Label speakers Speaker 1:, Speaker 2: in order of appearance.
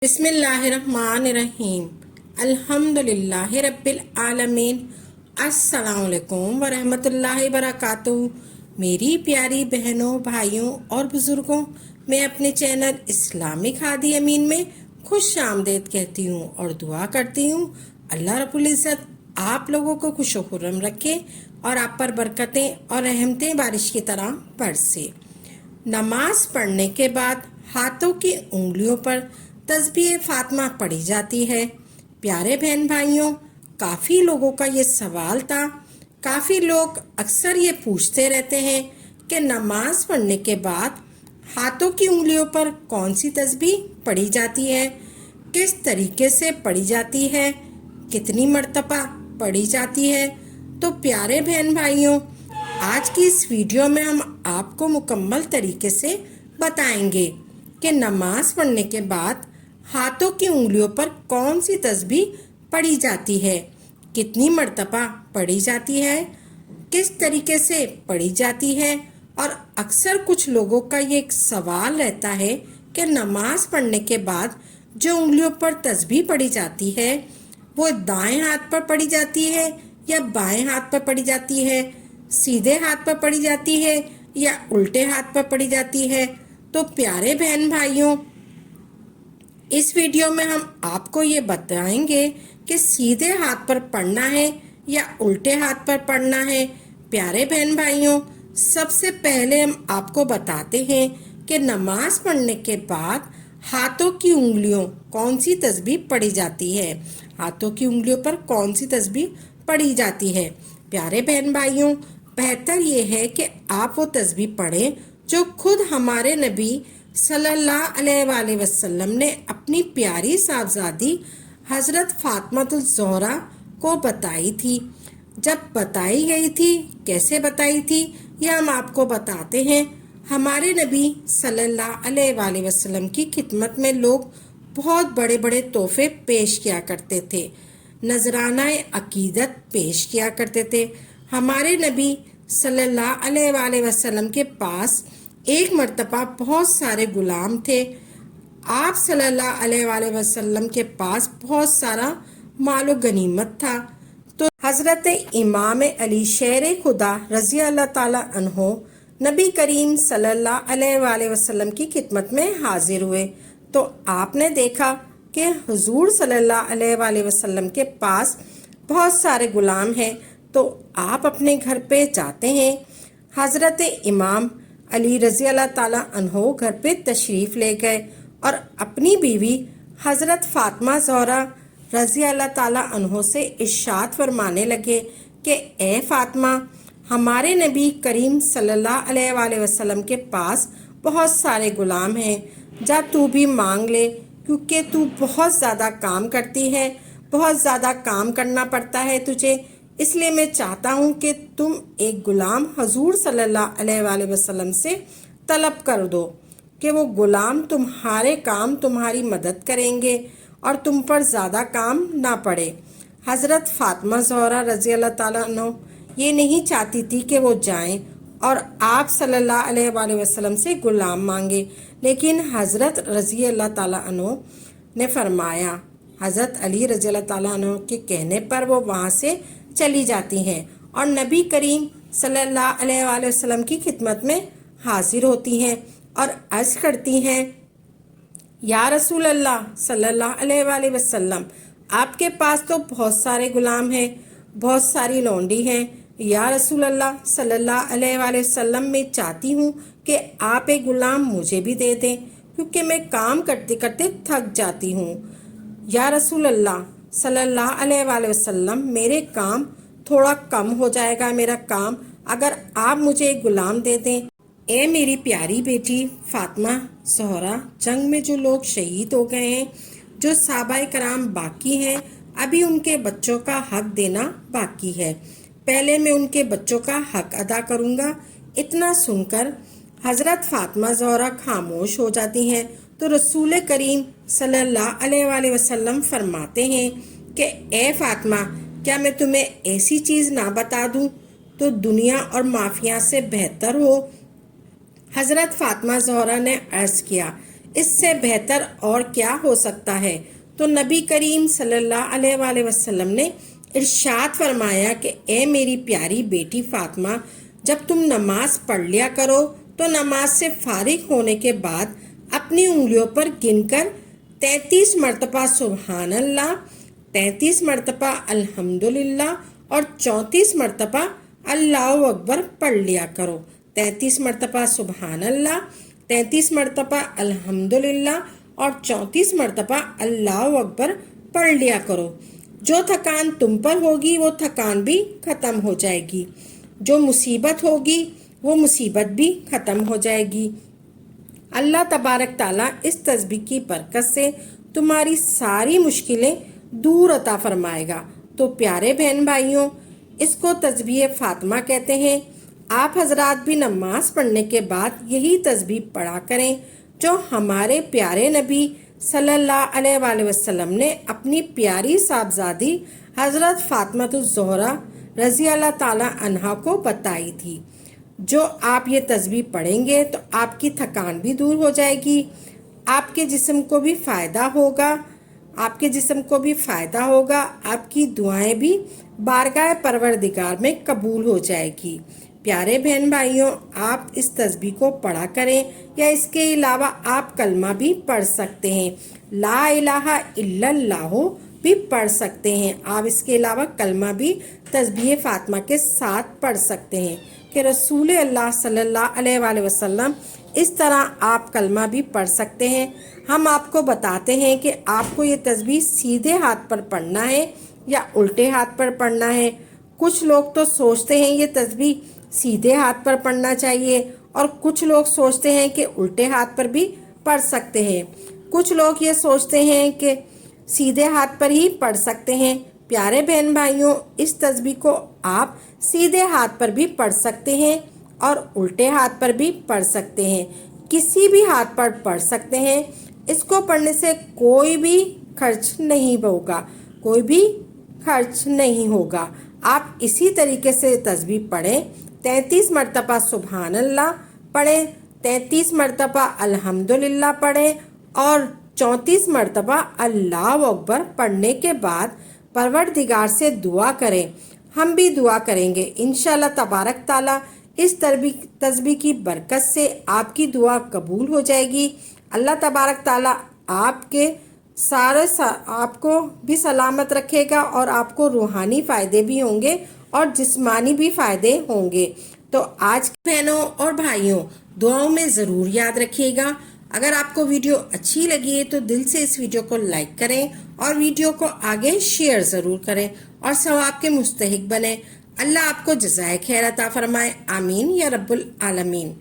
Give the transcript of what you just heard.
Speaker 1: بسم اللہ الرحمن الرحیم الحمدللہ رب العالمین السلام علیکم ورحمۃ اللہ وبرکاتہ۔ میری پیاری بہنوں، بھائیوں اور بزرگوں، میں اپنے چینل اسلامک ہادی امین میں خوش آمدید کہتی ہوں اور دعا کرتی ہوں اللہ رب العزت آپ لوگوں کو خوش و خرم رکھے اور آپ پر برکتیں اور رحمتیں بارش کی طرح برسے۔ نماز پڑھنے کے بعد ہاتھوں کی انگلیوں پر تسبیح فاطمہ پڑھی جاتی ہے۔ پیارے بہن بھائیوں، کافی لوگوں کا یہ سوال تھا، کافی لوگ اکثر یہ پوچھتے رہتے ہیں کہ نماز پڑھنے کے بعد ہاتھوں کی انگلیوں پر کون سی تسبیح پڑھی جاتی ہے، کس طریقے سے پڑھی جاتی ہے، کتنی مرتبہ پڑھی جاتی ہے۔ تو پیارے بہن بھائیوں، آج کی اس ویڈیو میں ہم آپ کو مکمل طریقے سے بتائیں گے کہ نماز پڑھنے کے بعد ہاتھوں کی انگلیوں پر کون سی تسبیح پڑھی جاتی ہے، کتنی مرتبہ پڑھی جاتی ہے، کس طریقے سے پڑھی جاتی ہے۔ اور اکثر کچھ لوگوں کا یہ ایک سوال رہتا ہے کہ نماز پڑھنے کے بعد جو انگلیوں پر تسبیح پڑھی جاتی ہے وہ دائیں ہاتھ پر پڑھی جاتی ہے یا بائیں ہاتھ پر پڑھی جاتی ہے، سیدھے ہاتھ پر پڑھی جاتی ہے یا الٹے ہاتھ پر پڑھی جاتی ہے۔ تو پیارے بہن بھائیوں، اس ویڈیو میں ہم آپ کو یہ بتائیں گے کہ سیدھے ہاتھ پر پڑھنا ہے یا الٹے ہاتھ پر پڑھنا ہے۔ پیارے بہن بھائیوں، سب سے پہلے ہم آپ کو بتاتے ہیں کہ نماز پڑھنے کے بعد ہاتھوں کی انگلیوں کون سی تسبیح پڑھی جاتی ہے، ہاتھوں کی انگلیوں پر کون سی تسبیح پڑھی جاتی ہے۔ پیارے بہن بھائیوں، بہتر یہ ہے کہ آپ وہ تسبیح پڑھیں جو خود ہمارے نبی صلی اللہ علیہ وآلہ وسلم نے اپنی پیاری صاحبزادی حضرت فاطمہ الزہرا کو بتائی تھی۔ جب بتائی گئی تھی، کیسے بتائی تھی، یہ ہم آپ کو بتاتے ہیں۔ ہمارے نبی صلی اللہ علیہ وآلہ وسلم کی خدمت میں لوگ بہت بڑے بڑے تحفے پیش کیا کرتے تھے، نذرانہ عقیدت پیش کیا کرتے تھے۔ ہمارے نبی صلی اللہ علیہ وآلہ وسلم کے پاس ایک مرتبہ بہت سارے غلام تھے۔ آپ صلی اللہ علیہ وآلہ وسلم کے پاس بہت سارا مال و غنیمت تھا، تو حضرت امام علی شیر خدا رضی اللہ تعالیٰ عنہ نبی کریم صلی اللہ علیہ وآلہ وسلم کی خدمت میں حاضر ہوئے۔ تو آپ نے دیکھا کہ حضور صلی اللہ علیہ وآلہ وسلم کے پاس بہت سارے غلام ہیں، تو آپ اپنے گھر پہ جاتے ہیں۔ حضرت امام علی رضی اللہ تعالیٰ عنہ گھر پہ تشریف لے گئے اور اپنی بیوی حضرت فاطمہ زہرا رضی اللہ تعالیٰ عنہ سے ارشاد فرمانے لگے کہ اے فاطمہ، ہمارے نبی کریم صلی اللہ علیہ وآلہ وسلم کے پاس بہت سارے غلام ہیں، جا تو بھی مانگ لے، کیونکہ تو بہت زیادہ کام کرتی ہے، بہت زیادہ کام کرنا پڑتا ہے تجھے، اس لیے میں چاہتا ہوں کہ تم ایک غلام حضور صلی اللہ علیہ وآلہ وسلم سے طلب کر دو کہ وہ غلام تمہارے کام، تمہاری مدد کریں گے اور تم پر زیادہ کام نہ پڑے۔ حضرت فاطمہ زہرا رضی اللہ تعالیٰ عنہ یہ نہیں چاہتی تھی کہ وہ جائیں اور آپ صلی اللہ علیہ وآلہ وسلم سے غلام مانگے، لیکن حضرت رضی اللہ تعالیٰ عنہ نے فرمایا، حضرت علی رضی اللہ تعالیٰ عنہ کے کہنے پر وہ وہاں سے چلی جاتی ہیں اور نبی کریم صلی اللہ علیہ وآلہ وسلم کی خدمت میں حاضر ہوتی ہیں اور عرض کرتی ہیں، یا رسول اللہ صلی اللہ علیہ وآلہ وسلم، آپ کے پاس تو بہت سارے غلام ہیں، بہت ساری لونڈی ہیں، یا رسول اللہ صلی اللہ علیہ وآلہ وسلم، میں چاہتی ہوں کہ آپ ایک غلام مجھے بھی دے دیں، کیونکہ میں کام کرتے کرتے تھک جاتی ہوں۔ یا رسول اللہ صلی اللہ علیہ وآلہ وسلم، میرے کام تھوڑا کم ہو جائے گا، میرا کام، اگر آپ مجھے ایک غلام دے دیں۔ اے میری پیاری بیٹی فاطمہ زہرا، جنگ میں جو لوگ شہید ہو گئے ہیں، جو صحابہ کرام باقی ہیں، ابھی ان کے بچوں کا حق دینا باقی ہے، پہلے میں ان کے بچوں کا حق ادا کروں گا۔ اتنا سن کر حضرت فاطمہ زہرا خاموش ہو جاتی ہیں، تو رسول کریم صلی اللہ علیہ وآلہ وسلم فرماتے ہیں کہ اے فاطمہ، کیا میں تمہیں ایسی چیز نہ بتا دوں تو دنیا اور مافیا سے بہتر ہو؟ حضرت فاطمہ زہرا نے عرض کیا، اس سے بہتر اور کیا ہو سکتا ہے؟ تو نبی کریم صلی اللہ علیہ وآلہ وسلم نے ارشاد فرمایا کہ اے میری پیاری بیٹی فاطمہ، جب تم نماز پڑھ لیا کرو تو نماز سے فارغ ہونے کے بعد اپنی انگلیوں پر گن کر 33 مرتبہ سبحان اللہ، 33 مرتبہ الحمدللہ اور 34 مرتبہ اللہ اکبر پڑھ لیا کرو۔ 33 مرتبہ سبحان اللہ، 33 مرتبہ الحمدللہ اور 34 مرتبہ اللہ اکبر پڑھ لیا کرو۔ جو تھکان تم پر ہوگی وہ تھکان بھی ختم ہو جائے گی، جو مصیبت ہوگی وہ مصیبت بھی ختم ہو جائے گی۔ اللہ تبارک تعالیٰ اس تسبیح کی برکت سے تمہاری ساری مشکلیں دور عطا فرمائے گا۔ تو پیارے بہن بھائیوں، اس کو تسبیح فاطمہ کہتے ہیں۔ آپ حضرات بھی نماز پڑھنے کے بعد یہی تسبیح پڑھا کریں جو ہمارے پیارے نبی صلی اللہ علیہ وآلہ وسلم نے اپنی پیاری صاحبزادی حضرت فاطمہ الزہرا رضی اللہ تعالی عنہا کو بتائی تھی۔ جو آپ یہ تسبیح پڑھیں گے تو آپ کی تھکان بھی دور ہو جائے گی، آپ کے جسم کو بھی فائدہ ہوگا، آپ کی دعائیں بھی بارگاہ پروردگار میں قبول ہو جائے گی۔ پیارے بہن بھائیوں، آپ اس تسبیح کو پڑھا کریں، یا اس کے علاوہ آپ کلمہ بھی پڑھ سکتے ہیں، لا الہ الا اللہ بھی پڑھ سکتے ہیں۔ آپ اس کے علاوہ کلمہ بھی تسبیح فاطمہ کے ساتھ پڑھ سکتے ہیں کہ رسول اللہ صلی اللہ علیہ وآلہ وسلم اس طرح آپ کلمہ بھی پڑھ سکتے ہیں۔ ہم آپ کو بتاتے ہیں کہ آپ کو یہ تسبیح سیدھے ہاتھ پر پڑھنا ہے یا الٹے ہاتھ پر پڑھنا ہے۔ کچھ لوگ تو سوچتے ہیں یہ تسبیح سیدھے ہاتھ پر پڑھنا چاہیے، اور کچھ لوگ سوچتے ہیں کہ الٹے ہاتھ پر بھی پڑھ سکتے ہیں۔ کچھ لوگ یہ سوچتے ہیں کہ سیدھے ہاتھ پر ہی پڑھ سکتے ہیں۔ پیارے بہن بھائیوں، اس تسبیح کو آپ سیدھے ہاتھ پر بھی پڑھ سکتے ہیں اور الٹے ہاتھ پر بھی پڑھ سکتے ہیں، کسی بھی ہاتھ پر پڑھ سکتے ہیں۔ اس کو پڑھنے سے کوئی بھی خرچ نہیں ہوگا۔ آپ اسی طریقے سے تسبیح پڑھیں، 33 مرتبہ سبحان اللہ پڑھیں، 33 مرتبہ الحمدللہ پڑھیں اور 34 مرتبہ اللہ اکبر پڑھنے کے بعد پروردگار سے دعا کریں۔ ہم بھی دعا کریں گے انشاءاللہ تبارک تعالیٰ اس تسبیح کی برکت سے آپ کی دعا قبول ہو جائے گی۔ اللہ تبارک تعالیٰ آپ کو بھی سلامت رکھے گا، اور آپ کو روحانی فائدے بھی ہوں گے اور جسمانی بھی فائدے ہوں گے۔ تو آج کے بہنوں اور بھائیوں، دعاؤں میں ضرور یاد رکھیے گا۔ اگر آپ کو ویڈیو اچھی لگی ہے تو دل سے اس ویڈیو کو لائک کریں اور ویڈیو کو آگے شیئر ضرور کریں اور ثواب کے مستحق بنیں۔ اللہ آپ کو جزائے خیر عطا فرمائے، آمین یا رب العالمین۔